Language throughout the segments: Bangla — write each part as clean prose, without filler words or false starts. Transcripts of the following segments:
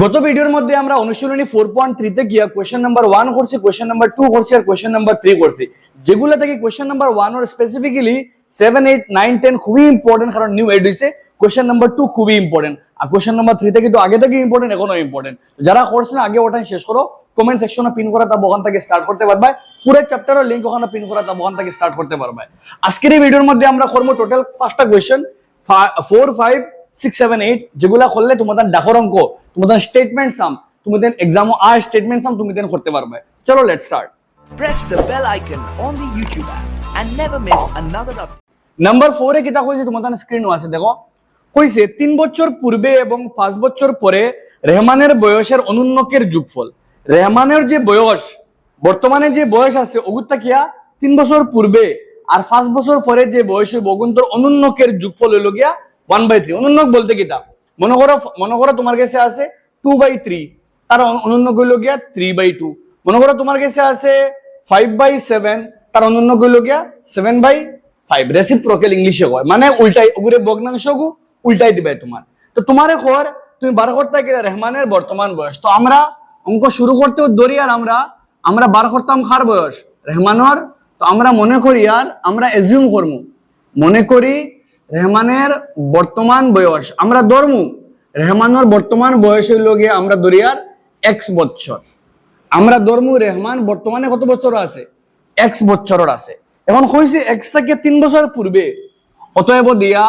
গত ভিডিওর মধ্যে আমরা অনুশীলনী 4.3 তে গিয়া কোশ্চেন নাম্বার 1 করছি, কোশ্চেন নাম্বার 2 করছি আর কোশ্চেন নাম্বার 3 করছি। যেগুলো থেকে কোশ্চেন নাম্বার 1 আর স্পেসিফিক্যালি 7 8 9 10 খুবই ইম্পর্টেন্ট, কারণ নিউ এড হইছে। কোশ্চেন নাম্বার 2 খুবই ইম্পর্টেন্ট, আর কোশ্চেন নাম্বার 3 থেকে তো আগে থেকে ইম্পর্টেন্ট, এখনো ইম্পর্টেন্ট। যারা করছেন আগে ওটাই শেষ করো, কমেন্ট সেকশনে পিন করা তা ওখান থেকে স্টার্ট করতে পারবে। পুরো চ্যাপ্টারের লিংক ওখানে পিন করা তা ওখান থেকে স্টার্ট করতে পারবে। আজকের এই ভিডিওর মধ্যে আমরা করব টোটাল 5টা কোশ্চেন 4 5 6 7 8, যেগুলা করলে তোমাদের ডাকর অঙ্ক, তোমাদের স্টেটমেন্ট সাম, তোমাদের এক্সামও আর স্টেটমেন্ট সাম তুমি দেন করতে পারবে। চলো let's start. Press the bell icon on the YouTube app and never miss another update. Number 4 এ কিটা কইছে তোমাদের স্ক্রিনও আছে, দেখো। কইছে 3 বছর পূর্বে এবং 5 বছর পরে রেহমানের বয়সের অনুন্নকের যোগফল। রেহমানের যে বয়স, বর্তমানে যে বয়স আছে ওগুতা কিয়া 3 বছর পূর্বে আর 5 বছর পরে যে বয়স হইব ওগুন্তর অনুন্নকের যোগফল হইল গিয়া 1/3। অনুন্নক বলতে কিটা, মনে করো তোমার কাছে আছে 2/3, তার অনুন্নক হইল গিয়া 3/2। মনে করো তোমার কাছে আছে 5/7, তার অনুন্নক হইল গিয়া 7/5। রেসিপ্রোকাল ইংলিশে কয়, মানে উল্টাই ওগুরে ভগ্নাংশগু উল্টাই দিবে তোমার। তো তোমারে কর তুমি বার করতে গেলে রেহমানের বর্তমান বয়স। তো আমরা অঙ্ক শুরু করতেও দরি, আর আমরা বার করতাম কার বয়স, রেহমানের। তো আমরা মনে করি আর আমরা এজিউম করমু, মনে করি রেহমানের বর্তমান বয়স আমরা ধরমু। রেহমানের বর্তমান বয়স হইল গিয়ে আমরা ধরি আর x বছর। আমরা ধরমু রেহমান বর্তমানে কত বছর আছে, x বছরের আছে। এখন কইছে x থেকে 3 বছর পূর্বে, অতএব দিয়া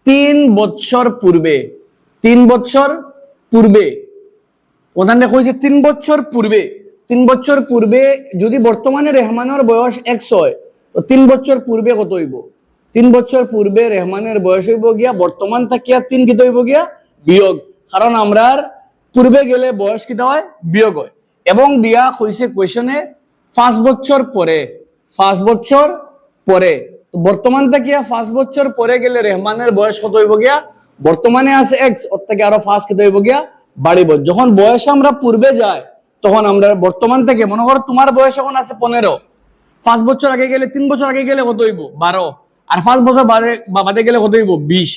3 বছর পূর্বে, 3 বছর পূর্বে ওখানে কইছে 3 বছর পূর্বে। 3 বছর পূর্বে যদি বর্তমানে রেহমানের বয়স x হয়, তো 3 বছর পূর্বে কত হইব? 3 বছর পূর্বে রেহমানের বয়স হইব গিয়া বর্তমান থাকিয়া 3 কিতা হইব গিয়া বিয়োগ, কারণ আমরার পূর্বে গেলে বয়স কিতা হয়, বিয়োগ হয়। এবং দিয়া কইছে কোয়েশনে 5 বছর পরে, 5 বছর পরে বর্তমান থাকিয়া 5 বছর পরে গেলে রেহমানের বয়স কত হইব গিয়া, বর্তমানে আছে x, ওর থেকে আরো 5 কিতা হইব গিয়া বাড়িব। যখন বয়স আমরা পূর্বে যাই তখন আমরা বর্তমান থেকে, মনে করো তোমার বয়স এখন আছে 15, 5 বছর আগে গেলে 3 বছর আগে গেলে কত হইব 12, আর 5 বছর বাদে গেলে কত হইব 20।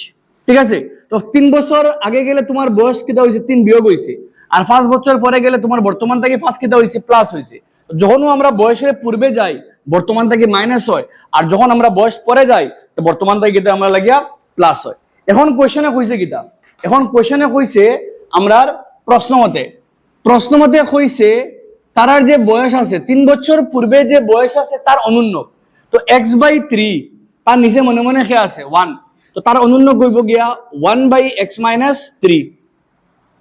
ঠিক আছে, তো 3 বছর আগে গেলে তোমার বয়স কিটা হইছে 3 বিয়োগ হইছে, আর 5 বছর পরে গেলে তোমার বর্তমান থেকে 5 কিটা হইছে প্লাস হইছে। যখনও আমরা বয়সের পূর্বে যাই বর্তমান থেকে মাইনাস হয়, আর যখন আমরা বয়স পরে যাই তো বর্তমান থেকে কিটা আমরা লাগিয়া প্লাস হয়। এখন কোয়েশনে কইছে কিটা, এখন কোয়েশনে কইছে আমরার প্রশ্ন মতে কইছে তার যে বয়স আছে 3 বছর পূর্বে যে বয়স আছে তার অনুন্নক। তো x/3, তার নিচে মনে মনে কে আছে 1, তো তার অনুন্নক হইব গিয়া 1/x-3।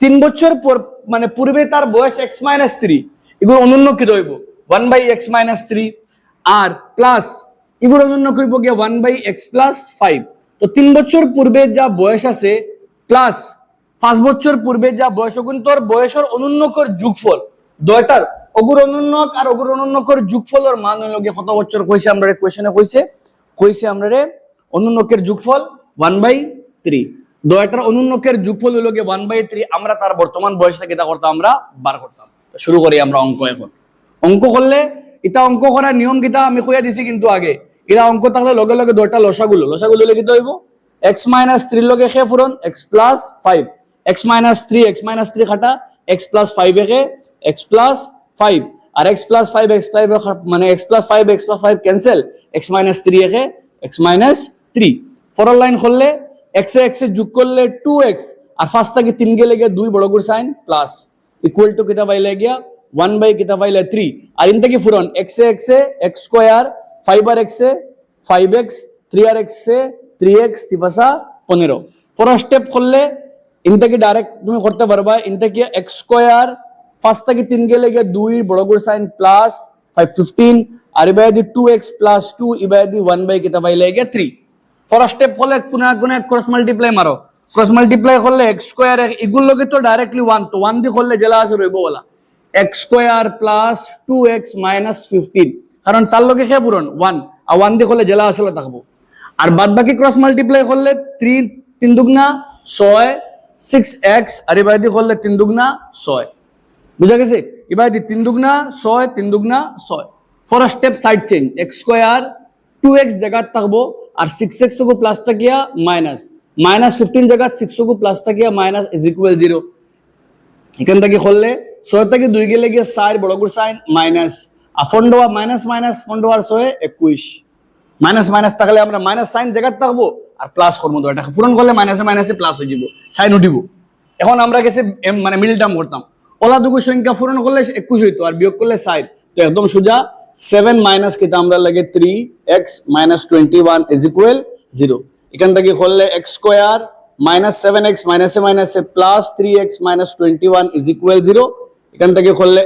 3 বছর মানে পূর্বে তার বয়স x-3, এগুলো অনুন্নক কি হইব 1/x-3, আর প্লাস এগুলো অনুন্নক হইব গিয়া 1/x+5। তো 3 বছর পূর্বে যা বয়স আছে প্লাস 5 বছর পূর্বে যা বয়স, কিন্তু বয়সের অনুন্নকর যোগফল দুইটার অগুর অনুন্নক আর অগুর অনুন্নকর যোগফলের মান হইল গিয়ে কত বছর কইছে আমরা কোশ্চেনে কইছে আমরা অনুন্নকের যোগফল 1/3। দুইটার অনুন্নকের যোগফল হইল গিয়ে 1/3। আমরা তার বর্তমান বয়সটা কিটা করতাম, আমরা বার করতাম। তো শুরু করি আমরা অঙ্ক। এখন অঙ্ক করলে এটা অঙ্ক করার নিয়ম কিটা আমি কইয়া দিছি, কিন্তু আগে এটা অঙ্ক থাকলে লগে লগে দুইটা লসাগুলো হইলে কিটা হইব x-3 লগে খে ফুরন x+5, x-3 খাটা x+5 একে x+5, আর x+5 মানে x+5 ক্যান্সেল, x-3 একে x-3। ফরল লাইন করলে x এ যোগ করলে 2x, আর 5 থেকে 3 গেলে গিয়া 2 বড় করে সাইন প্লাস ইকুয়াল টু কিটা পাইলে গিয়া 1/3। আর ইন থেকে ফুরন x এ x স্কয়ার, 5 আর x এ 5x, 3 আর x এ 3x, 15। ফরল স্টেপ করলে ইনটা কি ডাইরেক্ট তুমি করতে পারবা। ইনটা কি x স্কয়ার 5 থেকে 3 গেলে গিয়ে 2 বড় করে সাইন প্লাস 5 15, আর এবারে দি 2x + 2 এবারে দি 1 কিটা পাইলে গিয়ে 3। ফরল স্টেপ করলে কোনে ক্রস মাল্টিপ্লাই মারো, ক্রস মাল্টিপ্লাই করলে x স্কয়ার এগুলো কি তো ডাইরেক্টলি 1, তো 1 দি করলে জেলা আছে রইব বলা x স্কয়ার + 2x - 15, কারণ তার লগে কে পূরণ 1, আর 1 দি করলে জেলা আসলে থাকবো। আর বাদ বাকি ক্রস মাল্টিপ্লাই করলে 3 দুগুণা 6 6x, আর এবারে দি করলে 3 দুগুণা 6, বুঝা গেছে। এবারে দি 3 দুগুণা 6 3 দুগুণা 6। For step side change, x square 2x জায়গা থাকবো, আর 6x को প্লাস থাকিয়া মাইনাস -15 জায়গা 6 को প্লাস থাকিয়া মাইনাস ইজ ইকুয়াল 0। এখান থেকে করলে 6 থেকে 2 গেলে গিয়ে 4 বড় গুড় সাইন মাইনাস আর ফন্ডোয়া মাইনাস মাইনাস ফন্ডোয়ার 6 21 মাইনাস মাইনাস থাকলে আমরা মাইনাস সাইন জায়গায় থাকবো আর প্লাস করবো তো এটা পূরণ করলে মাইনাসে মাইনাসে প্লাস হয়ে যাব সাইন উঠিব এখন আমরা গেছে মানে মিডল টার্ম করতাম ওলা দুগু সংখ্যা পূরণ করলে 21 হইতো আর বিয়োগ করলে 60 তো একদম সোজা 7 মাইনাস কিটা আমরা লাগে 3x মাইনাস 21 ইজ ইকুয়াল 0 এখান থেকে করলে x স্কয়ার মাইনাস 7x মাইনাসে মাইনাসে plus 3x minus 21 is equal 0 এখান থেকে করলে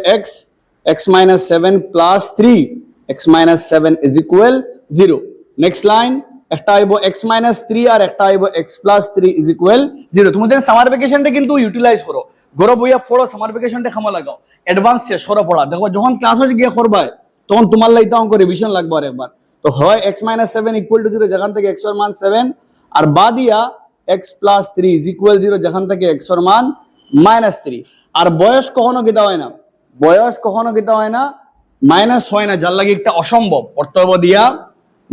x minus 7 plus 3 x minus 7 is equal 0 next line একটা আইবো x মাইনাস 3 আর একটা আইবো x প্লাস 3 ইজ ইকুয়াল 0 তোমাদের সামার ভ্যাকেশনটা কিন্তু ইউটিলাইজ করো গরো বইয়া পড়ো সামার ভ্যাকেশনটা খামা লাগাও অ্যাডভান্স শেষ করো পড়া দেখো যখন ক্লাসে গিয়ে করবা তখন তোমার লাইতা অঙ্ক রিভিশন লাগবে আর একবার তো হয় x মাইনাস 7 ইকুয়াল টু 0 যেখান থেকে x এর মান 7 আর বাদ দিয়া x প্লাস 3 ইজ ইকুয়াল 0 যেখান থেকে x এর মান মাইনাস 3 আর বয়স কখনো কিতা হয় না মাইনাস হয় না যার লাগে একটা অসম্ভব অর্থব দিয়া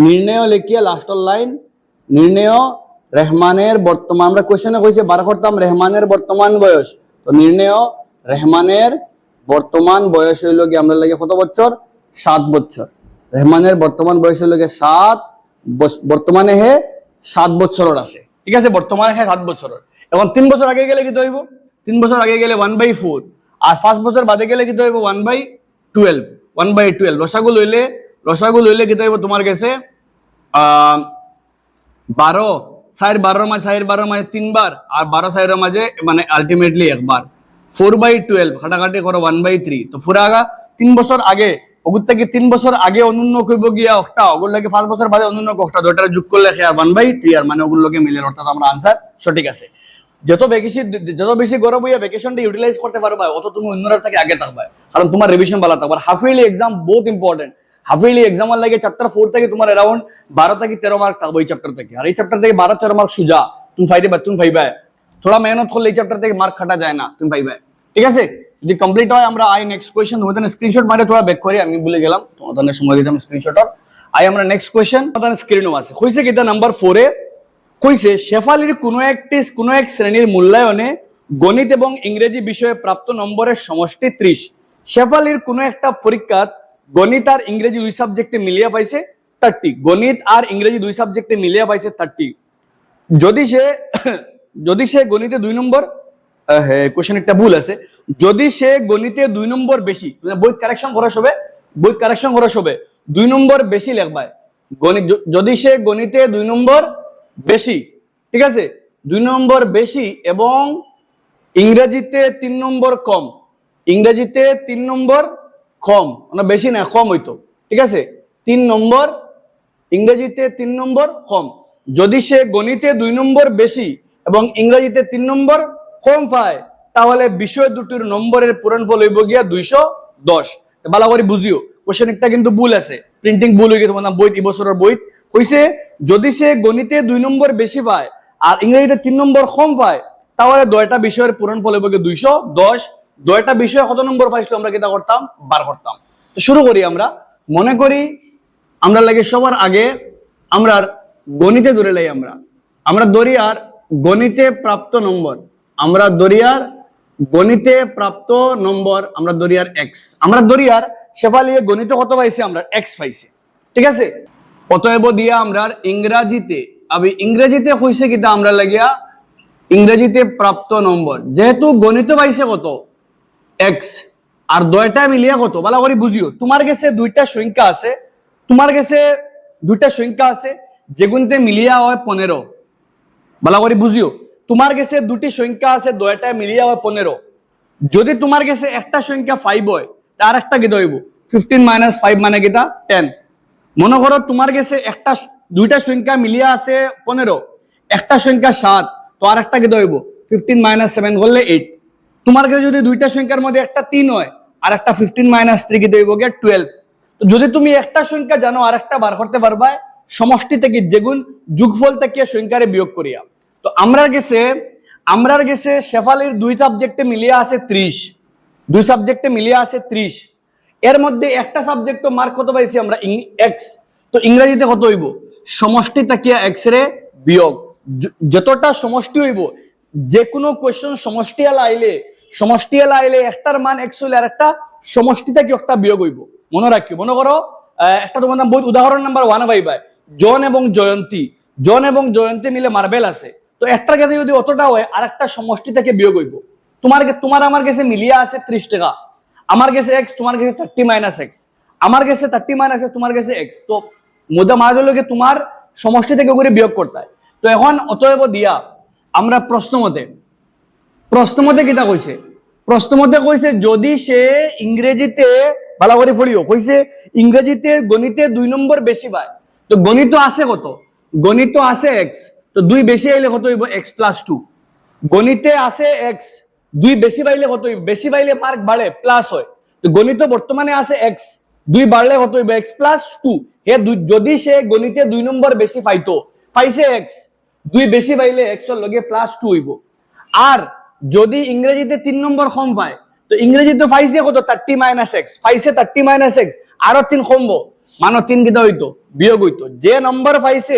নির্ণয় লিখিয়ে লাস্টের লাইন নির্ণয় রহমানের বর্তমান আমরা কোশ্চেনে কইছে বার করতাম রহমানের বর্তমান বয়স তো নির্ণয় রহমানের বর্তমান বয়স হইল কি আমরা লাগে কত বছর 7 বছর রহমানের বর্তমান বয়স হইল কি 7 বর্তমানে হে 7 বছরের আছে ঠিক আছে বর্তমানে হে 7 বছরের এখন 3 বছর আগে গেলে কি হইব 3 বছর আগে গেলে 1/4 আর 5 বছর বাদে গেলে কি হইব 1/12 রসাগু লইলে কি হইব তোমার কাছে 12 4 মাঝে 3 বার আর 12 4 মাঝে মানে আলটিমেটলি একবার 4/12 কাটাকাটি করো 1/3 তো পুরা 3 বছর আগে ওগুর থেকে 3 বছর আগে অনুন্ন কইব গিয়া একটা ওগুর লাগে 5 বছর বাদে অনুন্ন একটা দুইটা যোগ করলে 1/3 আর মানে ওগুর লগে মিলে অর্থাৎ আমরা আনসার সঠিক আছে যত বেশি গরম হইয়া ভ্যাকেশনটা ইউটিলাইজ করতে পারবা অত তুমি অন্যরা থেকে আগে থাকবা কারণ তোমার রিভিশন ভালো থাকবে হাফ ইয়ারলি এক্সাম বহুত ইম্পর্টেন্ট হাফ ইয়ারলি এক্সামের লাগে চ্যাপ্টার 4 থেকে তোমার अराउंड 12 থেকে 13 মার্ক থাকবে এই চ্যাপ্টার থেকে আর এই চ্যাপ্টার থেকে 12 13 মার্ক সুজা তুমি পাইবা थोड़ा मेहनत করলে এই চ্যাপ্টার থেকে মার্ক কাটা যায় না তুমি পাইবা ঠিক আছে যদি কমপ্লিট হয় আমরা আই নেক্সট কোশ্চেন তোমাদের স্ক্রিনশট মারে থোড়া ব্যাক করি আমি ভুলে গেলাম তোমাদের সময় দিতাম স্ক্রিনশটর আই আমরা নেক্সট কোশ্চেন তোমাদের স্ক্রিনও আছে কইছে কিটা নাম্বার 4 এ কইছে শেফালির কোন এক শ্রেণীর মূল্যায়নে গণিত এবং ইংরেজি বিষয়ে প্রাপ্ত নম্বরের সমষ্টি 30 শেফালির কোন একটা পরীক্ষাত গণিত আর ইংরেজি দুই সাবজেক্টে মিলিয়ে পাইছে 30 গণিত আর ইংরেজি দুই সাবজেক্টে মিলিয়ে পাইছে 30 যদি সে গণিতে 2 নম্বর কোশ্চেন একটা ভুল আছে যদি সে গণিতে 2 নম্বর বেশি বইত কারেকশন করা হবে 2 নম্বর বেশি লিখবায় গণিত যদি সে গণিতে 2 নম্বর বেশি ঠিক আছে 2 নম্বর বেশি এবং ইংরেজিতে 3 নম্বর কম মানে বেশি না কম হইতো ঠিক আছে 3 নম্বর ইংরেজিতে 3 নম্বর কম যদি সে গণিতে 2 নম্বর বেশি এবং ইংরেজিতে 3 নম্বর কম পায় তাহলে বিষয় দুটির নম্বরের পূরণফল হইব গিয়া 210 ভালো করে বুঝিও কোশ্চেন একটা কিন্তু ভুল আছে প্রিন্টিং ভুল হয়ে গেছে তোমার বই এই বছরের বই কইছে যদি সে গণিতে 2 নম্বর বেশি পায় আর ইংরেজিতে 3 নম্বর কম পায় তাহলে দুইটা বিষয়ের পূরণফল হইব গিয়া 210 দুইটা বিষয় কত নম্বর পাইছিল আমরা কিটা করতাম বার করতাম তো শুরু করি আমরা মনে করি আমরা লাগে সবার আগে আমরা গণিতে ধরে লাই আমরা ধরি আর গণিতে প্রাপ্ত নম্বর আমরা ধরি আর x আমরা ধরি আর শেফালিয়ে গণিতে কত পাইছে আমরা x পাইছে ঠিক আছে অতএব দিয়া আমরা ইংরেজিতে হইছে কিটা আমরা লাগিয়া ইংরেজিতে প্রাপ্ত নম্বর যেহেতু গণিতে পাইছে কত x আর দুইটা মিলিয়া কত ভালো করে বুঝিও তোমার কাছে দুইটা সংখ্যা আছে যেগুনতে মিলিয়া হয় 15 ভালো করে বুঝিও তোমার কাছে দুটি সংখ্যা আছে দুইটা মিলিয়া হয় 15 যদি তোমার কাছে একটা সংখ্যা 5 হয় তার একটা কি হইব 15 - 5 মানে কিটা 10 মনে করো তোমার কাছে দুইটা সংখ্যা মিলিয়া আছে 15 একটা সংখ্যা 7 তো আর একটা কি হইব 15 - 7 করলে 8 তোমার কাছে যদি দুইটা সংখ্যার মধ্যে একটা 3 হয় আর একটা 15 - 3 কি হইব গিয়া 12 তো যদি তুমি একটা সংখ্যা জানো আর একটা বার করতে পারবা সমষ্টি থেকে যেগুন যোগফল থেকে সংখ্যারে বিয়োগ করিয়া তো আমরার কাছে শেফালির দুই সাবজেক্টে মিলিয়ে আছে 30 এর মধ্যে একটা সাবজেক্ট মার্ক কত পাইছি আমরা x তো ইংরেজিতে কত হইব সমষ্টি থেকে x রে বিয়োগ যতটা সমষ্টি হইব যে কোনো কোশ্চেন সমষ্টি আইলে সমষ্টি এলা আইলে একটার মান x হইলে আর একটা সমষ্টি থেকে একটা বিয়োগ হইব মনে রাখি মনে করো একটা তোমার নাম উদাহরণ নাম্বার 1 ভাই জন এবং জয়ন্তী মিলে মার্বেল আছে তো একটার কাছে যদি অতটা হয় আর একটা সমষ্টি থেকে বিয়োগ হইব তোমার আমার কাছে মিলিয়া আছে 30 টাকা আমার কাছে x তোমার কাছে 30 - x আমার কাছে 30 - x তোমার কাছে x তো মুদ্রা মারা হলো কি তোমার সমষ্টি থেকে করে বিয়োগ করতে হয় তো এখন অতএব দিয়া আমরা প্রশ্ন মতে কিটা কইছে প্রশ্ন মতে কইছে যদি সে ইংরেজিতে ভালো করে পড়িও কইছে ইংরেজিতে গণিতে 2 নম্বর বেশি পায় তো গণিত আছে কত গণিত আছে x তো 2 বেশি আইলে কত হইব x + 2 গণিতে আছে x 2 বেশি পাইলে কত হইব বেশি পাইলে মার্ক বাড়ে প্লাস হয় তো গণিত বর্তমানে আছে x 2 বাড়লে কত হইব x + 2 হে যদি সে গণিতে 2 নম্বর বেশি পাইছে x 2 বেশি পাইলে x এর লগে +2 হইব আর যদি ইংরেজিতে 3 নম্বর কম পায় তো ইংরেজিতে পাইছে কত 30 - x পাইছে 30 - x আরো 3 কমবো মানো 3 কিটা হইতো বিয়োগ হইতো যে নম্বর পাইছে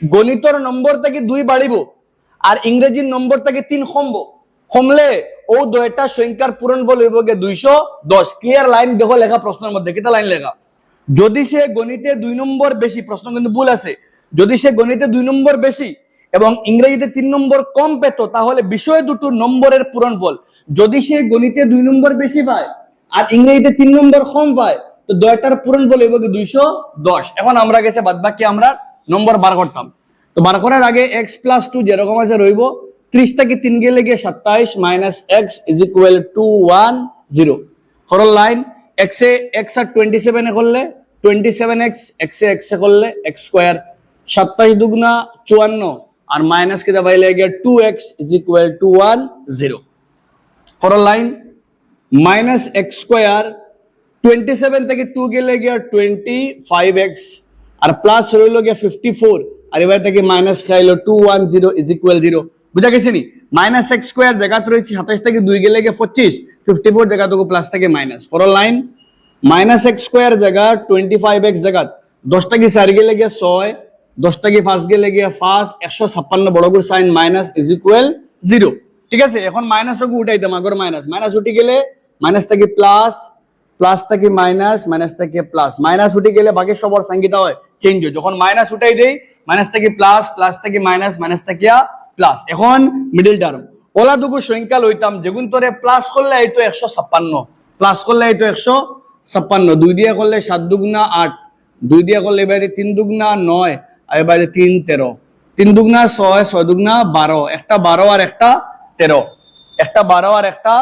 গণিতর নম্বর থেকে 2 বাড়িব আর ইংরেজির নম্বর থেকে 3 কমলে ও দুইটা সংখ্যার পূরণফল হইব গে 210 ক্লিয়ার লাইন দেখো লেখা প্রশ্নের মধ্যে কিটা লাইন লেখা যদি সে গণিতে 2 নম্বর বেশি প্রশ্ন কিন্তু ভুল আছে যদি সে গণিতে 2 নম্বর বেশি এবং ইংরেজিতে 3 নম্বর কম পেত তাহলে বিষয় দুটোর নম্বরের পূরণফল যদি সে গণিতে 2 নম্বর বেশি পায় আর ইংরেজিতে 3 নম্বর কম পায় তো দুইটার পূরণফল হইব কি 210 এখন আমরা গেছে বাদবাকি আমরা নম্বর বার করতাম তো বার করার আগে x + 2 যেরকম আছে রইব 30 থেকে 3 গেলে গিয়ে 27 - x = 210 ফরল লাইন x এ x আর 27 এ করলে 27x x এ x এ করলে x স্কয়ার 27 দুগুণা 54 আর মাইনাস কিটা পাইলে গিয়া 2x = 10 ফরল লাইন -x স্কয়ার 27 থেকে 2 গেলে গিয়া 25x আর প্লাস হইল গিয়া 54 আর এবার থেকে মাইনাস খাইলো 210 0 বুঝা গেছে নি -x স্কয়ার জায়গাতে রয়েছে 27 থেকে 2 গেলে গিয়া 25 54 জায়গাতে প্লাস থেকে মাইনাস ফরল লাইন -x স্কয়ার জায়গা 25x জায়গা 10 থেকে 4 গেলে গিয়া 6 10 থেকে 5 গেলে গিয়া 5 156 বড় করে সাইন মাইনাস = 0 ঠিক আছে এখন মাইনাস ওকে উঠাইতাম আগর মাইনাস উঠি গেলে মাইনাস থেকে প্লাস প্লাস থেকে মাইনাস মাইনাস থেকে প্লাস মাইনাস উঠে গেলে বাকি সবার সংখ্যাটা হয় চেঞ্জ হয় যখন মাইনাস উঠাই দেই মাইনাস থেকে প্লাস প্লাস থেকে মাইনাস মাইনাস থেকে প্লাস এখন মিডল টার্ম ওলা দুগু সংখ্যা লইতাম যেগুন তোরে প্লাস করলে এই তো 156 প্লাস করলে এই তো 156 2 দিয়ে করলে 7 দুগুণা 8 2 দিয়ে করলে এবারে 3 দুগুণা 9 আর এবারে 3 13 3 দুগুণা 6 6 দুগুণা 12 একটা 12 আর একটা 13 একটা 12 আর একটা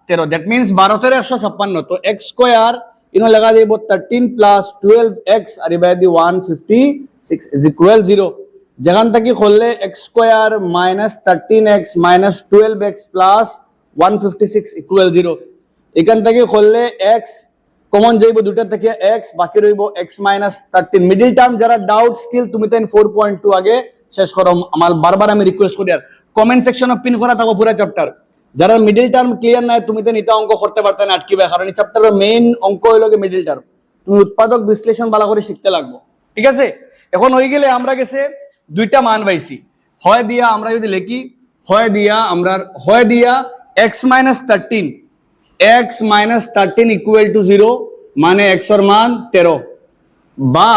13 that means 12 থেকে 156 তো x স্কয়ার ইনো লাগা দেব 13 + 12x আর এবারে দি 156 = 0 যেখান থেকে করলে x স্কয়ার -13x - 12x + 156 = 0 এখান থেকে করলে x কমন যাইব দুটা থেকে x বাকি রইব x - 13 মিডল টার্ম যারা ডাউট স্টিল তুমি তাই 4.2 আগে শেষ করো আমার বারবার আমি রিকোয়েস্ট করি আর কমেন্ট সেকশনে পিন করা থাকো পুরো চ্যাপ্টার যারা মিডল টার্ম ক্লিয়ার নাই তুমি তো নিতা অঙ্ক করতে পারতে না আটকিবে কারণ এই চ্যাপ্টারের মেইন অঙ্ক হইলো কি মিডল টার্ম তুমি উৎপাদক বিশ্লেষণ ভালো করে শিখতে লাগবে ঠিক আছে এখন হয়ে গেলে আমরা গেছে দুইটা মান পাইছি হয় দিয়া আমরা যদি লিখি হয় দিয়া x - 13 = 0 মানে x এর মান 13 বা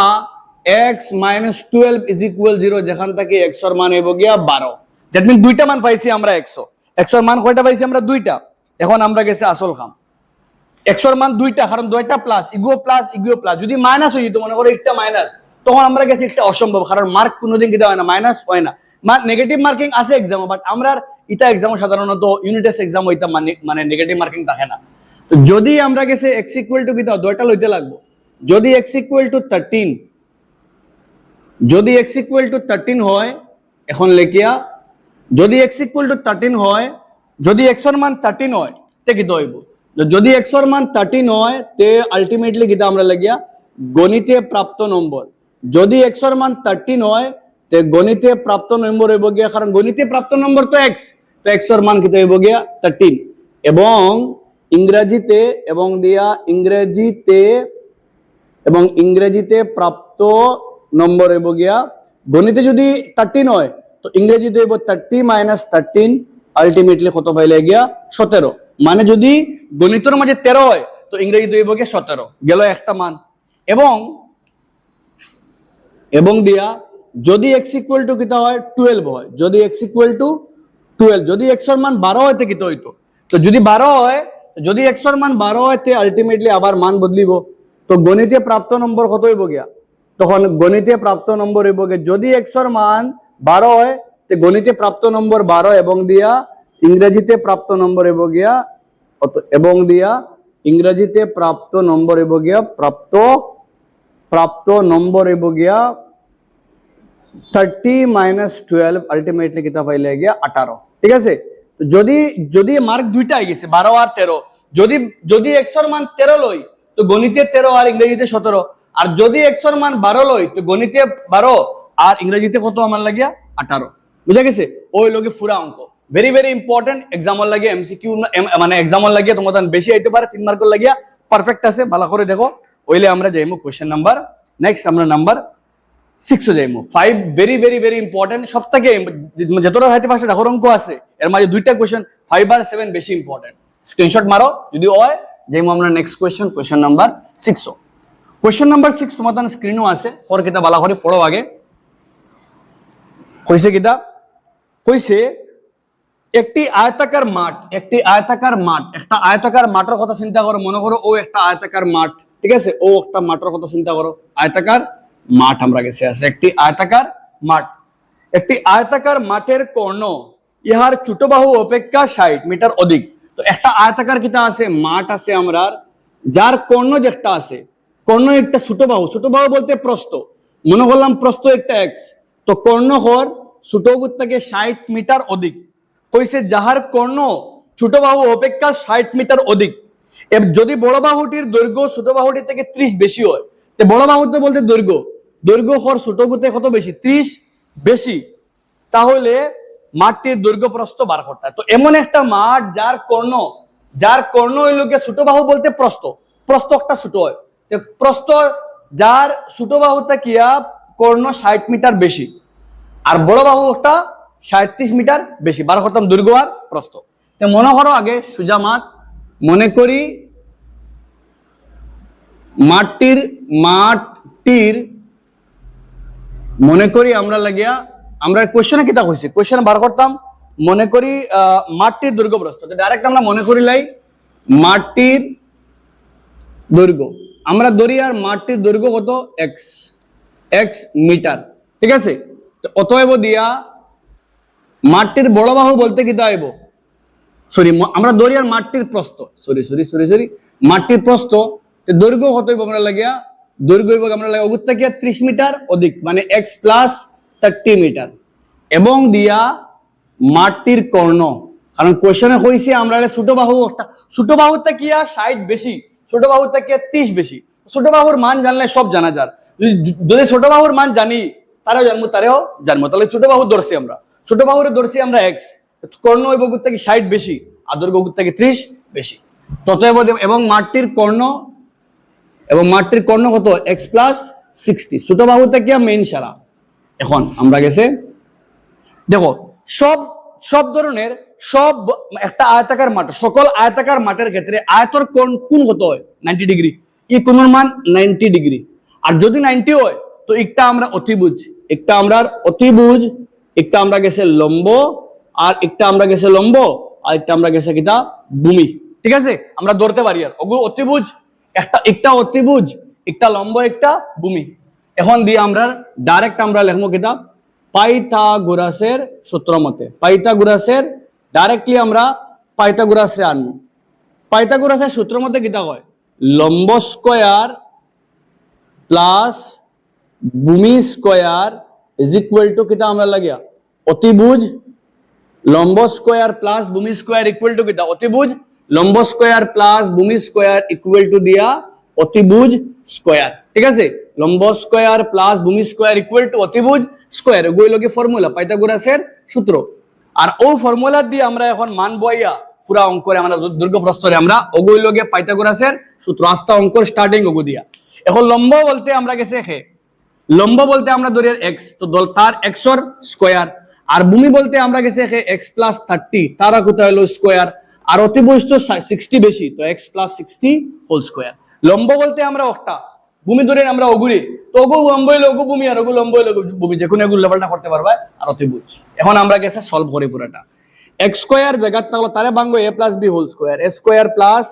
x - 12 = 0 যেখান থেকে x এর মান হইব গিয়া 12 দ্যাট মিন দুইটা মান পাইছি আমরা x এর মান কয়টা পাইছি আমরা দুইটা এখন আমরা গেছে আসল কাম x এর মান দুইটা কারণ দুইটা প্লাস ইগো প্লাস যদি মাইনাস হই তো মনে করো একটা মাইনাস তখন আমরা গেছে একটা অসম্ভব কারণ মার্ক কোনোদিন কিটা হয় না মাইনাস হয় না নেগেটিভ মার্কিং আছে এক্সাম বাট আমরা ইটা এক্সাম সাধারণত ইউনিট টেস্ট এক্সাম হইতা মানে নেগেটিভ মার্কিং থাকে না তো যদি আমরা গেছে x = কিটা দুইটা লইতে লাগবো যদি x = 13 যদি x = 13 হয় এখন লেখিয়া যদি x = 13 হয় যদি x এর মান 13 হয় তে কি হইব যদি x এর মান 13 হয় তে আলটিমেটলি কিটা আমরা লাগিয়া গণিতে প্রাপ্ত নম্বর যদি x এর মান 13 হয় তে গণিতে প্রাপ্ত নম্বর হইব গিয়া কারণ গণিতে প্রাপ্ত নম্বর তো x তো x এর মান কিটা হইব গিয়া 13 এবং ইংরেজিতে এবং দিয়া ইংরেজিতে প্রাপ্ত নম্বর হইব গিয়া গণিতে যদি 13 হয় তো ইংরেজিতে হইব 30 - 13 আলটিমেটলি কত পাইলে গিয়া 17 মানে যদি গণিতের মাঝে 13 হয় তো ইংরেজি হইব কি 17 গেল একটা মান এবং দিয়া যদি x ইকুয়াল টু কিতা হয় 12 হয়, যদি x ইকুয়াল টু 12, যদি x এর মান 12 হয় তে কিতা হইতো, তো যদি 12 হয়, যদি x এর মান 12 হয় তে আলটিমেটলি আবার মান বদলিব, তো গণিতে প্রাপ্ত নম্বর কত হইব গিয়া, তখন গণিতে প্রাপ্ত নম্বর হইব গিয়া যদি x এর মান 12 হয় তে গণিতে প্রাপ্ত নম্বর 12 এবং দিয়া ইংরেজিতে প্রাপ্ত নম্বর হইব গিয়া এবং দিয়া ইংরেজিতে প্রাপ্ত নম্বর হইব গিয়া প্রাপ্ত নম্বর হইব গিয়া 30 মাইনাস 12 আলটিমেটলি কিতা পাইলে গিয়া 18। ঠিক আছে, তো যদি মার্ক দুইটা আই গেছে 12 আর 13, যদি x এর মান 13 লই তো গণিতে 13 আর ইংরেজিতে 17, আর যদি x এর মান 12 লই তো গণিতে 12 আর ইংরেজিতে কত আমার লাগিয়া 18। বুঝা গেছে, ওই লগে পুরা অঙ্ক ভেরি ভেরি ইম্পর্টেন্ট, এক্সামের লাগে এমসিকিউ মানে এক্সামের লাগে তোমাদের বেশি আইতে পারে, 3 মার্কের লাগিয়া পারফেক্ট আছে, ভালো করে দেখো। ওইলে আমরা যাইমু কোশ্চেন নাম্বার, নেক্সট আমরা number 6 যাইমু। 5 very very very important, সবথেকে যতটা হাইতে পারছে দেখো অঙ্ক আছে এর মাঝে দুইটা কোশ্চেন 5 আর 7 বেশি ইম্পর্টেন্ট, স্ক্রিনশট মারো যদি হয়। যাইমু আমরা next question number 6। Question number 6 তোমাদের স্ক্রিনও আছে, ফর কিতা ভালো করে পড়ো আগে। কইছে কিতা, কইছে একটা আয়তাকার মাঠ, একটা আয়তাকার মাঠের কথা চিন্তা করো, মনে করো ও একটা আয়তাকার মাঠ, ঠিক আছে, ও একটা মাঠের কথা চিন্তা করো, আয়তাকার মাঠ আমরা গেছে আছে একটি আয়তাকার মাঠ, একটি আয়তাকার মাঠের কর্ণ ইহার ছোট বাহু অপেক্ষা 60 মিটার অধিক। তো একটা আয়তাকার কিতা আছে, মাঠ আছে আমরা, যার কর্ণ যেটা আছে, কর্ণ একটা ছোট বাহু বলতে প্রস্থ, মনে করলাম প্রস্থ একটা x, তো কর্ণ হর ছোট থেকে 60 মিটার অধিক। কইছে যাহার কর্ণ ছোট বাহু অপেক্ষা 60 মিটার অধিক, যদি বড় বাহুটির দৈর্ঘ্য ছোট বাহুটির থেকে 30 বেশি হয়, তো বড় বাহুতে বলতে দৈর্ঘ্য হর ছোট গুতে কত বেশি, 30 বেশি, তাহলে মাঠটির দৈর্ঘ্য প্রস্থ বার করতে হয়। তো এমন একটা মাঠ যার কর্ণ হইল গিয়ে ছোট বাহু বলতে প্রস্থ একটা ছোট হয়, প্রস্থ যার ছোট বাহুটা কিয়া কর্ণ 60 মিটার বেশি আর বড় বাহু একটা 37 মিটার বেশি, বার করতাম দৈর্ঘ্য আর প্রস্থ। তো মনে করো আগে সুজা মাঠ, মনে করি মাঠটির মনে করি আমরা লাগিয়া, আমরা কোশ্চেনে কিতা কইছে, কোশ্চেন বার করতাম, মনে করি মাঠটির দৈর্ঘ্য প্রস্থ, ডাইরেক্ট আমরা মনে করি লাই মাঠটির দৈর্ঘ্য, আমরা ধরি আর মাঠটির দৈর্ঘ্য কত x মিটার, ঠিক আছে, তো অতএব দিয়া মাঠটির বড় বাহু বলতে কিতা আইব, আমরা ধরি আর মাঠটির প্রস্থ, মাঠটির প্রস্থ, দৈর্ঘ্য কত হইব আমরা লাগিয়া, দৈর্ঘ্য হইব আমরা লাগে অগুত থেকে 30 মিটার অধিক, মানে x প্লাস 30 মিটার, এবং দিয়া মাঠটির কর্ণ, কারণ কোশ্চেনে হইছে আমরা ছোট বাহুর থেকে 60 বেশি, ছোট বাহুর থেকে 30 বেশি, ছোট বাহুর মান জানলে সব জানা যায়, যদি ছোট বাহুর মান জানি তারাও জানবো, তাহলে ছোট বাহুর ধরছি আমরা x, কর্ণ হইব অগুত থেকে 60 বেশি আর দৈর্ঘ্য অগুত থেকে 30 বেশি, ততএব এবং মাঠটির কর্ণ কত x প্লাস 60, ছোট বাহু থেকে মেইন সারা। এখন আমরা গেছে দেখো সব ধরনের একটা আয়তাকার মাঠ, সকল আয়তাকার মাঠের ক্ষেত্রে আয়তর কোণ কত হয় 90 ডিগ্রি, এই কোণের মান 90 ডিগ্রি, আর যদি 90 হয় তো একটা আমরা অতিভুজ, একটা আমরা গেছে লম্ব, আর একটা আমরা গেছে কিটা ভূমি, ঠিক আছে, আমরা ধরতে পারি আর অতিভুজ, একটা অতিভুজ, একটা লম্ব, একটা ভূমি। এখন দিয়ে আমরা ডাইরেক্ট আমরা লিখবো কিটা পাইথাগোরাসের সূত্র মতে, ডাইরেক্টলি আমরা পাইথাগোরাসে আনবো। পাইথাগোরাসের সূত্র মতে কিটা হয়, লম্ব স্কয়ার প্লাস ভূমি স্কয়ার ইজ ইকুয়াল টু কিটা আমরা লাগিয়া অতিভুজ, লম্ব স্কয়ার প্লাস ভূমি স্কয়ার ইকুয়াল টু কিটা অতিভুজ, লম্ব স্কয়ার প্লাস ভূমি স্কয়ার ইকুয়াল টু দিয়া অতিভুজ স্কয়ার, ঠিক আছে, লম্ব স্কয়ার প্লাস ভূমি স্কয়ার ইকুয়াল টু অতিভুজ স্কয়ার, ওই লগে ফর্মুলা পাইথাগোরাসের সূত্র, আর ও ফর্মুলা দিয়ে আমরা এখন মান বইয়া পুরা অঙ্করে আমরা দৈর্ঘ্য প্রস্থরে আমরা ওই লগে পাইথাগোরাসের সূত্র, আস্তা অঙ্কর স্টার্টিং ওগো দিয়া। এখন লম্ব বলতে আমরা গেছে লম্ব বলতে আমরা ধরি x, তো তার x এর স্কয়ার, আর ভূমি বলতে আমরা গেছে x প্লাস 30, তারা কোথায় হলো স্কয়ার, আর অতিভুজ তো 60 বেশি, তো x প্লাস 60 হোল স্কোয়ার। লম্ব বলতে আমরা একটা ভূমি ধরে আমরা অগুরি, তো অগু লম্ব হইলে অগু ভূমি আর অগু লম্ব হইলে অগু ভূমি, যে কোনো এগুলো লেভেলটা করতে পারবা। আর অতিভুজ এখন আমরা গেছে সলভ করি পুরোটা। এক্স স্কোয়ার জায়গা থাকলো তারে ভাঙবো a plus b whole square, a square plus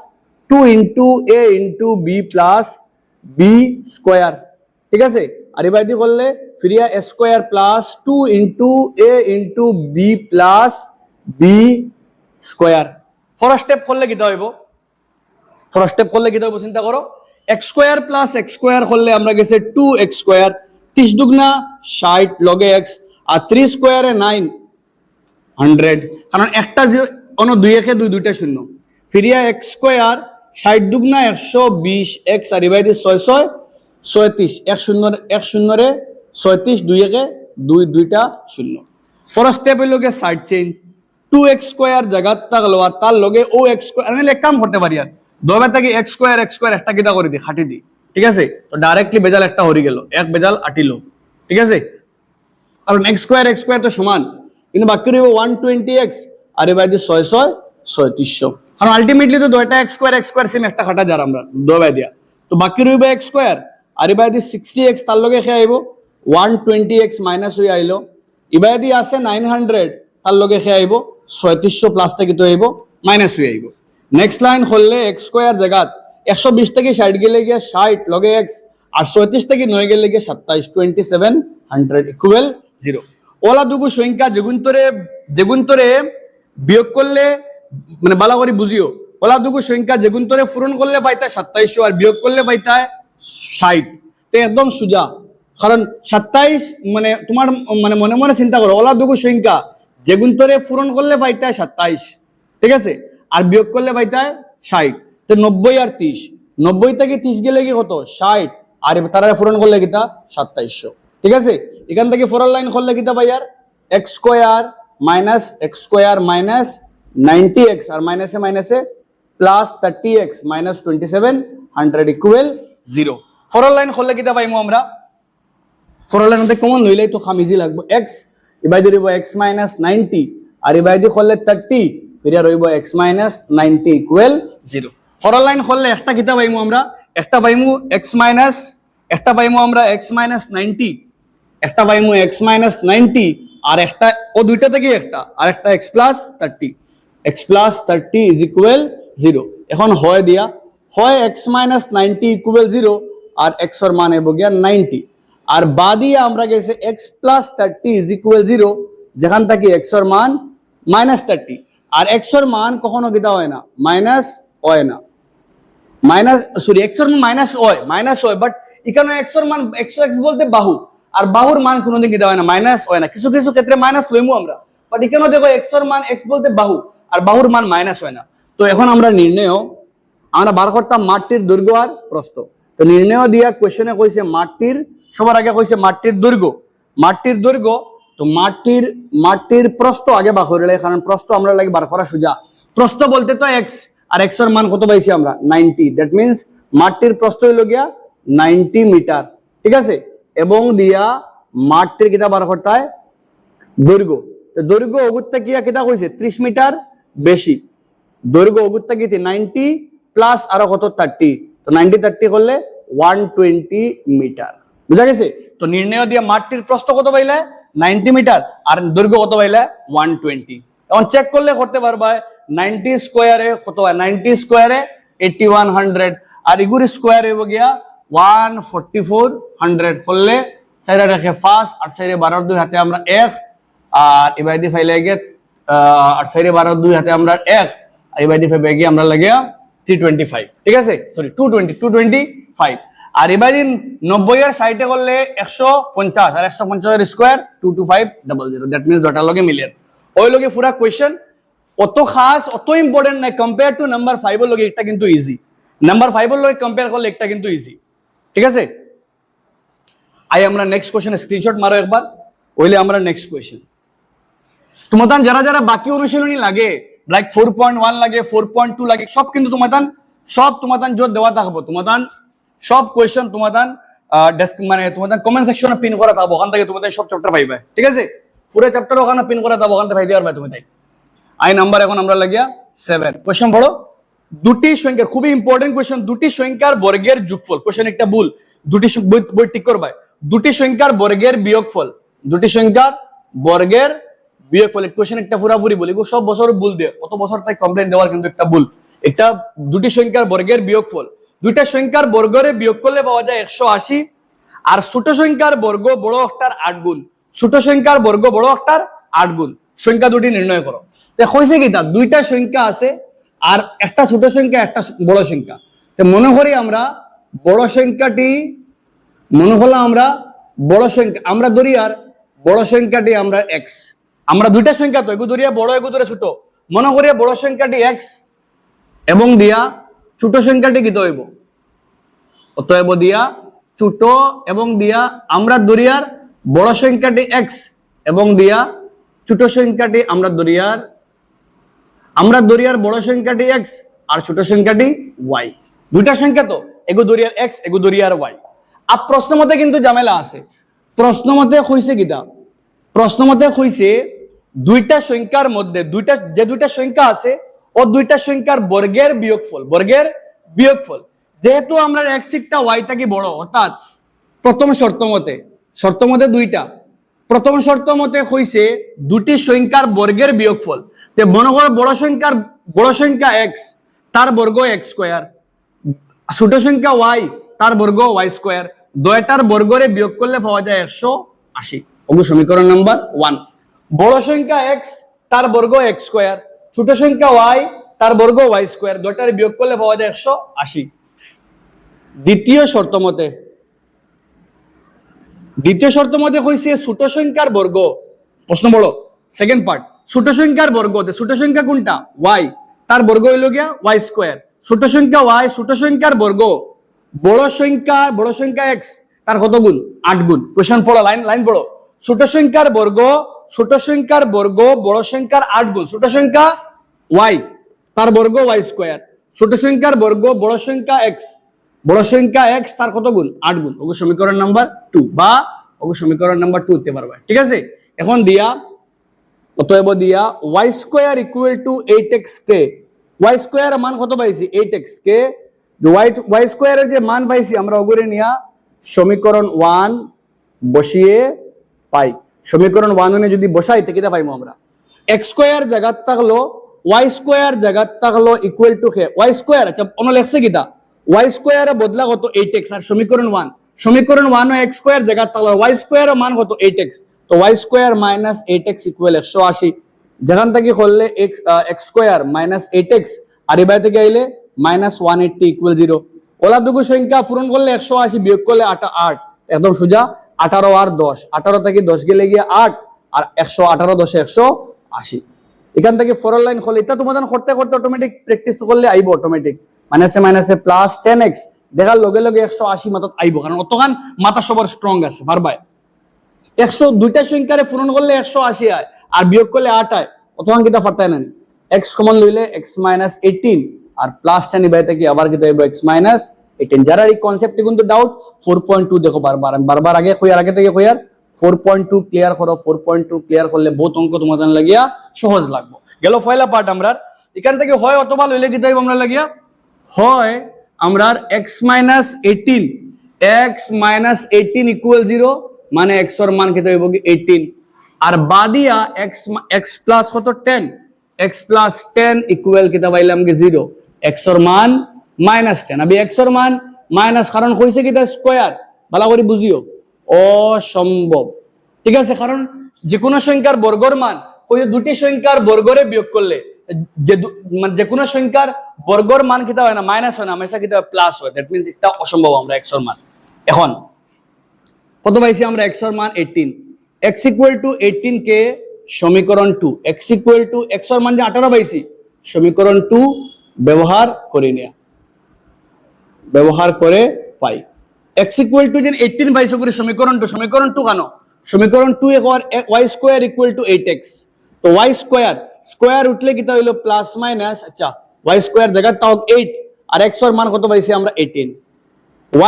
2 into a into b plus b square, ঠিক আছে। আর এবার দিয়ে করলে ফিরিয়া a square plus 2 into a into b plus b square. First step করলে কি হইব? ফার্স্ট স্টেপ করলে কি হইব চিন্তা করো। X square plus x square করলে আমরা গেছে 2x স্কোয়ার, 30 দুগুনা 60 লগে x, আর 3 স্কোয়ারে 900, কারণ একটা অন্য 2 একে 2 দুইটা শূন্য। ফিরিয়া এক্স স্কোয়ার 60 দুগুনা 120 x, আর এবার 6 6 36, 1 শূন্যরে 36, 2 একে 2 দুইটা শূন্য। ফার্স্ট স্টেপ হইল গিয়ে সাইড চেঞ্জ, 2x স্কোয়ার জায়গা থাকলো আর তার লগে ও এক্স স্কোয়ার, আমি এক কাম করতে পারি আর দবে থেকে এক্স স্কোয়ার একটা কিটা করে দিই, খাটি দিই, ঠিক আছে। তো ডাইরেক্টলি বেজাল একটা হরি গেল, এক বেজাল আটিলো, ঠিক আছে। কারণ এক্স স্কোয়ার তো সমান, কিন্তু বাকি রইব 120x, আর এবার 6 6 3600, কারণ আলটিমেটলি তো দুইটা এক্স স্কোয়ার সেম একটা খাটা যার আমরা দবে দিয়া, তো বাকি রইব এক্স স্কোয়ার, আর এবার 60x তার লগে খেয়ে আইব 120x মাইনাস হয়ে আইলো, এবার আছে 900 তার লগে খেয়ে আইব 3600 প্লাস থেকে তো আইব মাইনাস হয়ে আইব। নেক্সট লাইন করলে এক্স স্কোয়ার জায়গাত 120 থেকে 60 গেলে গিয়ে 60 লগে এক্স, আর 37 থেকে 9 গেলে গিয়ে 27, 2700 ইকুয়াল 0। ওলা দুগু সংখ্যা যেগুন্তরে বিয়োগ করলে মানে বালা করে বুঝিও, ওলা দুগু সংখ্যা যেগুন্তরে পূরণ করলে পাইতা 2700 আর বিয়োগ করলে পাইতা 60, তো একদম সোজা। কারণ 27 মানে তোমার মানে মনে মনে চিন্তা করো, ওলা দুগু সংখ্যা যেগুন্তরে পূরণ করলে পাইতা 27, ঠিক আছে, আর বিয়োগ করলে পাইতায় 60, তো 90 আর 30, 90 থেকে 30 গেলে কি কত 60, আর তারা পূরণ করলে কিতা 2700, ঠিক আছে। এখান থেকে ফোরাল লাইন করলে কিতা পাই আর এক্স স্কোয়ার মাইনাস 90x, আর মাইনাসে plus 30x minus 2700 equal 0। Floral line করলে কিতা পাইমু আমরা, ফোরাল লাইন কমন লইলেই তো খাম ইজি লাগবে, x এবার ধরিব x মাইনাস 90, আর এবার যদি করলে 30, ফিরে রইব x মাইনাস 90 ইকুয়াল 0। ফরল লাইন করলে একটা কিতা পাইমু আমরা, একটা পাইমু x মাইনাস 90, একটা পাইমু x মাইনাস 90, আর একটা ও দুইটা থেকে একটা, আর একটা x প্লাস 30 ইজ ইকুয়াল 0। এখন হয় দিয়া হয় x মাইনাস 90 ইকুয়াল 0, আর x এর মান হইব গিয়া 90, আর বা দিয়ে আমরা গেছে x প্লাস 30 ইজ ইকুয়াল 0, যেখান থেকে x এর মান মাইনাস 30, আর x এর মান কখনো কিতা হয় না মাইনাস হয় না, x এর মান মাইনাস হয়, বাট এখানে x এর মান x বলতে বাহু, আর বাহুর মান কোনোদিন কিতা হয় না মাইনাস হয় না, কিছু কিছু ক্ষেত্রে মাইনাস লইমু আমরা, বাট এখানে দেখো x এর মান x বলতে বাহু, আর বাহুর মান মাইনাস হয় না। তো এখন আমরা আমরা বার করতাম মাঠটির দৈর্ঘ্য আর প্রস্থ। তো নির্ণয় দিয়া কোশ্চেনে কইছে মাঠটির, সবার আগে কইছে মাঠটির দৈর্ঘ্য, তো মাঠটির প্রস্থ আগে বার করে, কারণ প্রস্থ আমরা লাগে বার করা সোজা। প্রস্থ বলতে তো x, আর x এর মান কত পাইছি আমরা 90, দ্যাট মিন্স মাঠটির প্রস্থ হইল গিয়া 90 মিটার, ঠিক আছে। এবং দিয়া মাঠটির কিতা বার করতে হয় দৈর্ঘ্য, দৈর্ঘ্য অগুত্তা কিতা কইছে 30 মিটার বেশি, দৈর্ঘ্য অগুত্তা কি 90 প্লাস আরো কত 30, তো 90 30 করলে 120 মিটার, বুঝা গেছে। তো নির্ণয় দিয়ে মাঠটির প্রস্থ কত পাইলে 90 মিটার, আর দৈর্ঘ্য কত পাইলে 120। এখন চেক করলে করতে পারবা 90 স্কোয়ারে কত হয়, 90 স্কোয়ারে 8100, আর ইগুর স্কোয়ার হইব গিয়া 14400, করলে সাইডে রেখে 5, আর সাইডে 12 2 হাতে আমরা 1, আর এবার দি ফাইলে গিয়ে আর সাইডে 12 2 হাতে আমরা 1, আর এবার দি ফাইলে গিয়ে আমরা লাগে 325, ঠিক আছে, সরি 225, আর এবার 90 এর সাইডে করলে 150, আর 150 এর স্কোয়ার 22500, দ্যাট মিন্স দুটার লগে মিলিয়ন। ওই লগে পুরা কোয়েশ্চেন অত খাস অত ইম্পর্টেন্ট নাই কম্পেয়ার টু নাম্বার 5 এর লগে, একটা কিন্তু ইজি, নাম্বার 5 এর লগে কম্পেয়ার করলে একটা কিন্তু ইজি, ঠিক আছে। আমরা নেক্সট কোয়েশ্চেন স্ক্রিনশট মারো একবার, ওইলে আমরা নেক্সট কোয়েশ্চেন তোমাদের যারা বাকি অনুশীলনী লাগে, লাইক 4.1 লাগে 4.2 লাগে, সব কিন্তু তোমাদের জোর দেওয়া থাকবো, তোমাদের সব কোয়েশ্চেন তোমাদের মানে তোমাদের কমেন্ট সেকশনে পিন করা থাকবো, ওখান থেকে তোমাদের সব চ্যাপ্টার পাইবে, ঠিক আছে। পুরো চ্যাপ্টার ওখানে পিন করা থাকবো, ওখান থেকে পাইবে আর তুমি তাই। আই নাম্বার এখন আমরা লাগিয়া 7 কোশ্চেন পড়ো দুটি সংখ্যার খুবই ইম্পর্টেন্ট কোশ্চেন দুটি সংখ্যার বর্গের যোগফল কোশ্চেন একটা ভুল দুটি বই ঠিক করবা দুটি সংখ্যার বর্গের বিয়োগফল দুটি সংখ্যার বর্গের বিয়োগফল কোশ্চেন একটা পুরাপুরি বলি সব বছর ভুল দে কত বছর তাই কমপ্লেইন দেওয়ার কিন্তু একটা ভুল একটা দুটি সংখ্যার বর্গের বিয়োগফল দুইটা সংখ্যার বর্গের বিয়োগ করলে পাওয়া যায় 180 আর ছোট সংখ্যার বর্গ বড় অক্ষর 8 গুণ ছোট সংখ্যার বর্গ বড় অক্ষর 8 গুণ সংখ্যা দুটি নির্ণয় করো হয়েছে কি তা দুইটা সংখ্যা আছে আর একটা ছোট সংখ্যা একটা বড় সংখ্যা মনে করি আমরা বড় সংখ্যাটি মনে হলো আমরা বড় সংখ্যা আমরা ধরি আর বড় সংখ্যাটি আমরা x আমরা দুইটা সংখ্যা তো এগু ধরিয়া বড় এগু ধরে ছোট মনে করি বড় সংখ্যাটি x এবং দিয়া ছোট সংখ্যাটি কি হইব অতএব দিয়া ছোট এবং দিয়া আমরা ধরিয়ার বড় সংখ্যাটি x এবং দিয়া ছোট সংখ্যাটি আমরা ধরিয়ার বড় সংখ্যাটি x আর ছোট সংখ্যাটি y দুইটা সংখ্যা তো এগু ধরিয়ার x এগু ধরিয়ার y আর প্রশ্ন মতে কিন্তু ঝামেলা আছে প্রশ্ন মতে কইছে কিটা প্রশ্ন মতে কইছে দুইটা সংখ্যার মধ্যে দুইটা সংখ্যা আছে ও দুইটা সংখ্যার বর্গের বিয়োগফল যেহেতু আমরা x টা y টা কি বড় অর্থাৎ প্রথম শর্ত মতে দুইটা প্রথম শর্ত মতে কইছে দুটি সংখ্যার বর্গের বিয়োগফল তে মনে করো বড় সংখ্যা x তার বর্গ x স্কয়ার ছোট সংখ্যা y তার বর্গ y স্কয়ার দুইটার বর্গরে বিয়োগ করলে পাওয়া যায় 180 ওগো সমীকরণ নাম্বার 1 বড় সংখ্যা x তার বর্গ x স্কয়ার ছোট সংখ্যা y তার বর্গ y স্কয়ার দুইটার বিয়োগ করলে পাওয়া যায় 180 দ্বিতীয় শর্ত মতে কইছে ছোট সংখ্যার বর্গ প্রশ্ন বড় সেকেন্ড পার্ট ছোট সংখ্যার বর্গ ছোট সংখ্যা কোনটা y তার বর্গ হইল গিয়া y স্কয়ার ছোট সংখ্যা y ছোট সংখ্যার বর্গ বড় সংখ্যা x তার কত গুণ 8 গুণ কোশ্চেন পড়ো লাইন পড়ো ছোট সংখ্যার বর্গ বড় সংখ্যার 8 গুণ ছোট সংখ্যা y তার বর্গ y স্কয়ার ছোট সংখ্যার বর্গ বড় সংখ্যা x তার কত গুণ 8 গুণ ওগো সমীকরণ নাম্বার 2 বা ওগো সমীকরণ নাম্বার 2 হতে পারবে ঠিক আছে এখন দিয়া অতএব দিয়া y square equal to 8x K y square মান কত পাইছি 8x কে y স্কয়ারের যে মান পাইছি আমরা ওগরে নিয়া সমীকরণ 1 বসিয়ে পাই সমীকরণ 1 এ যদি বসাই তে কিটা পাইমু আমরা x স্কয়ার জায়গা থাকলো y স্কয়ার জায়গা থাকলো equal to K y square আচ্ছা অন্য লেখছে কিটা y স্কয়ার এর বদলা কত 8x আর সমীকরণ 1 ও x স্কয়ার জায়গা থাকলো y স্কয়ার এর মান কত 8x তো y square minus 8x equal 180 যেখান থেকে করলে x স্কয়ার মাইনাস 8x আর এবারে থেকে আইলে মাইনাস 180 ইকুয়াল 0 ওলা দুটো সংখ্যা পূরণ করলে 180 বিয়োগ করলে 8 একদম সোজা 18 আর 10 18 থেকে 10 গেলে গিয়ে 8 আর 118 10 180 এখান থেকে ফোর লাইন হলে এটা তোমাদের করতে অটোমেটিক প্র্যাকটিস করলে আইবো অটোমেটিক মাইনাসে প্লাস 10x দেখার লগে লগে 180 মাথাত আইবো কারণ অতখান মাথা সবার স্ট্রং আছে পারবাই 100 দুইটা সংখ্যারে পূরণ করলে 180 হয় আর বিয়োগ করলে 8 হয় অতখান কিটা ফারতাই না x কমন লইলে x - 18 আর প্লাস 10 বাইতে কি আবার কিটা আইবো x - 18 যারা এই কনসেপ্টে কিন্তু ডাউট 4.2 দেখো বারবার আগে কইয়ার আগে থেকে কইয়ার 4.2 ক্লিয়ার করো 4.2 ক্লিয়ার করলে বহুত অঙ্ক তোমাদের লাগিয়া সহজ লাগবে গেল পয়লা পার্ট আমরা এখান থেকে হয় অথবা লইলে কিটা আইবো আমরা লাগিয়া হয় আমরা x - 18 ইকুয়াল 0 মানে x এর মান কত হইব কি 18 আর বাদিয়া x প্লাস কত 10 x প্লাস 10 ইকুয়াল কিতা পাইলাম কি 0 x এর মান -10 আবি x এর মান মাইনাস কারণ কইছে কিটা স্কয়ার ভালো করে বুঝিও অসম্ভব ঠিক আছে কারণ যে কোনো সংখ্যার বর্গের মান কইছে দুটি সংখ্যার বর্গরে বিয়োগ করলে যে কোনো সংখ্যার বর্গের মান কিতা হয় না মাইনাস হয় না হামেশা কিতা প্লাস হয় দ্যাট মিন্স এটা অসম্ভব আমরা x এর মান এখন কত পাইছি আমরা x এর মান 18 x ইকুয়াল টু 18 কে সমীকরণ 2 x ইকুয়াল টু x এর মান যে 18 পাইছি সমীকরণ 2 ব্যবহার করে পাই x ইকুয়াল টু যে 18 পাইছো করে সমীকরণ 2 কেন সমীকরণ 2 একবার y square equal to 8x তো y স্কয়ার উঠলে কিটা হইলো প্লাস মাইনাস আচ্ছা y স্কয়ার জায়গা তাও 8 আর x এর মান কত পাইছি আমরা 18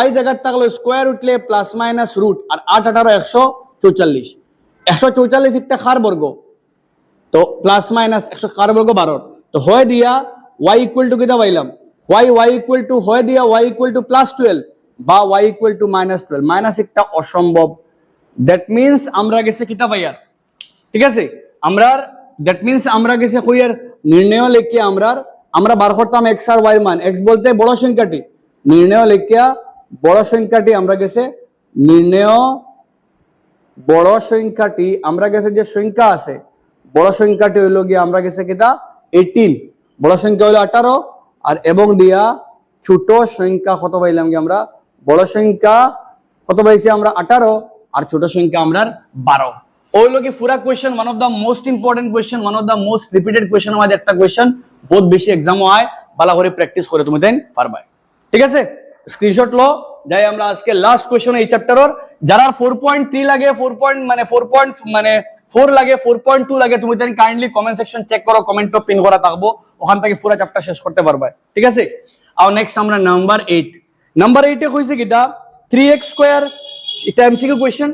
y জায়গা থাকলো স্কয়ার উঠলে প্লাস মাইনাস রুট আর 8 18 144 144 একটা কার বর্গ তো তো প্লাস মাইনাস 100 কার বর্গ 12 তো হয় দিয়া y ইকুয়াল টু কিটা পাইলাম y ইকুয়াল টু হয় দিয়া y ইকুয়াল টু +12 বা y ইকুয়াল টু -12 মাইনাস একটা অসম্ভব দ্যাট মিন্স আমরা গেছে কিটা পাইয়ার ঠিক আছে দ্যাট মিন্স আমরা গেছে কইয়ার নির্ণয় লিখে আমরা বার করতাম x আর y মান x বলতে বড় সংখ্যাটি নির্ণয় লিখিয়া বড় সংখ্যাটি আমরা গেছে নির্ণয় বড় সংখ্যাটি আমরা গেছে যে সংখ্যা আছে বড় সংখ্যাটি হইল গিয়ে আমরা গেছে কিটা 18 বড় সংখ্যা হইলো 18 আর এবং দিয়া ছোট সংখ্যা কত পাইলাম কি আমরা বড় সংখ্যা কত পাইছি আমরা 18 আর ছোট সংখ্যা আমরা 12 ওইলো কি পুরা question one of the most important question one of the most repeated question আমাদের একটা কোশ্চেন বহুত বেশি এক্সাম হয় ভালো করে প্র্যাকটিস করে তুমি দেন পারবা ঠিক আছে স্ক্রিনশট লো যাই আমরা আজকে লাস্ট কোশ্চেন এই চ্যাপ্টারের যারা 4.3 লাগে 4 লাগে 4.2 লাগে তুমি দেন কাইন্ডলি কমেন্ট সেকশন চেক করো কমেন্ট তো পিন করা থাকবো ওখান থেকে পুরো চ্যাপ্টার শেষ করতে পারবা ঠিক আছে আর নেক্সট আমরা নাম্বার 8 এ কইছে কিটা 3x স্কয়ার এটা MCQ question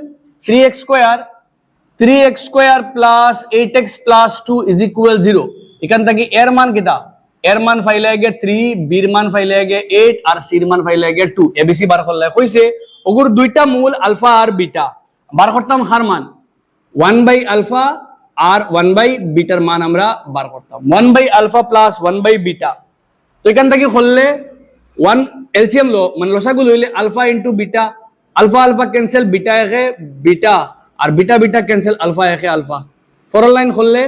3x square plus 8x plus 2 is equal 0 এখান থেকে এর মান কিটা এর মান ফাইলে গে 3 বির মান ফাইলে গে 8 আর সির মান ফাইলে গে 2 এবিসি বার করলে কইছে ওগুর দুইটা মূল আলফা আর বিটা বার করতাম হার মান 1 বাই আলফা আর 1 বাই বিটার মান আমরা বার করতাম 1 by alpha plus 1 by beta তো এখান থেকে করলে 1 এলসিএম লো মানে লসাগু লইলে alpha into beta alpha alpha cancel beta একে বিটা আর বিটা বিটা ক্যান্সেল আলফা একে আলফা ফর লাইন করলে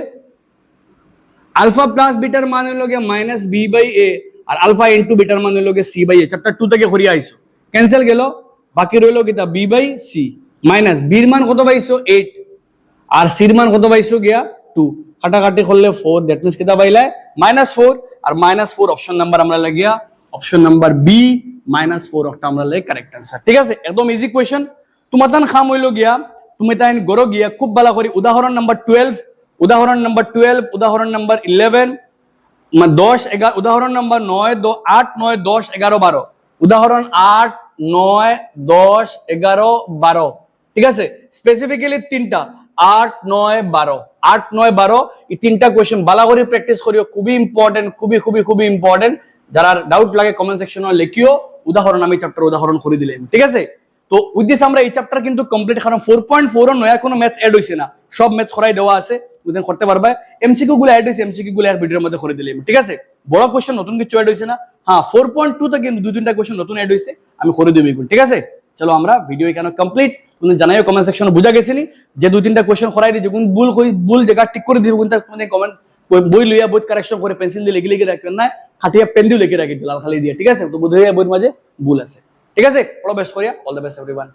আলফা প্লাস বিটার মান হইল গিয়ে মাইনাস বি বাই এ আর আলফা ইনটু বিটার মান হইল গিয়ে সি বাই এ চ্যাপ্টার 2 থেকে করিয়া আইছো ক্যান্সেল গেল বাকি রইল কিটা বি বাই সি মাইনাস বির মান কত পাইছো 8 আর সির মান কত পাইছো গিয়া 2 কাটাকাটি করলে 4 দ্যাট মিন্স কিটা পাইলা -4 আর -4 অপশন নাম্বার আমরা লাগিয়া অপশন নাম্বার বি -4 একটা আমরা লাগে কারেক্ট आंसर ঠিক আছে একদম ইজি কোশ্চেন তোমার তান খাম হইল গিয়া তুমি তাইন গরো গিয়া খুব ভালো করে উদাহরণ নাম্বার 12 উদাহরণ নাম্বার 12 উদাহরণ নাম্বার 11 10 11 উদাহরণ নাম্বার 9 8 9 10 11 12 উদাহরণ 8 9 10 11 12 ঠিক আছে স্পেসিফিক্যালি তিনটা 8 9 12 8 9 12 এই তিনটা কোশ্চেন ভালো করে প্র্যাকটিস করিও খুবই ইম্পর্টেন্ট খুবই ইম্পর্টেন্ট যারা ডাউট লাগে কমেন্ট সেকশনে লিখিও উদাহরণ আমি চ্যাপ্টার উদাহরণ করে দিলাম ঠিক আছে তো উইথ দিস আমরা এই চ্যাপ্টার কিন্তু কমপ্লিট কারণ 4.4 এর নয়া কোনো ম্যাথস এড হইছে না সব ম্যাথস করাই দেওয়া আছে তুমি করতে পারবা এমসিকিউ গুলো এড হইছে এমসিকিউ গুলো আর ভিডিওর মধ্যে করে দিলাম ঠিক আছে বড় কোশ্চেন নতুন কিছু এড হইছে না হ্যাঁ 4.2 তে কিন্তু দুই তিনটা কোশ্চেন নতুন এড হইছে আমি করে দেব এগুলো ঠিক আছে চলো আমরা ভিডিও এখানে কমপ্লিট তুমি জানাইও কমেন্ট সেকশনে বুঝা গেছিনি যে দুই তিনটা কোশ্চেন করাই দি যখন ভুল জায়গা ঠিক করে দিব কিন্তু তুমি কমেন্ট বই লইয়া বই কারেকশন করে পেন্সিল দিয়ে লিখে রাখবেন না খাটিয়া পেন দিয়ে লিখে রাখি লাল খালি দিয়ে ঠিক আছে তো বুঝে বইয়ের মাঝে ভুল আছে ঠিক আছে অল দ্য বেস্ট করিয়া অল দ্য বেস্ট এভরিওয়ান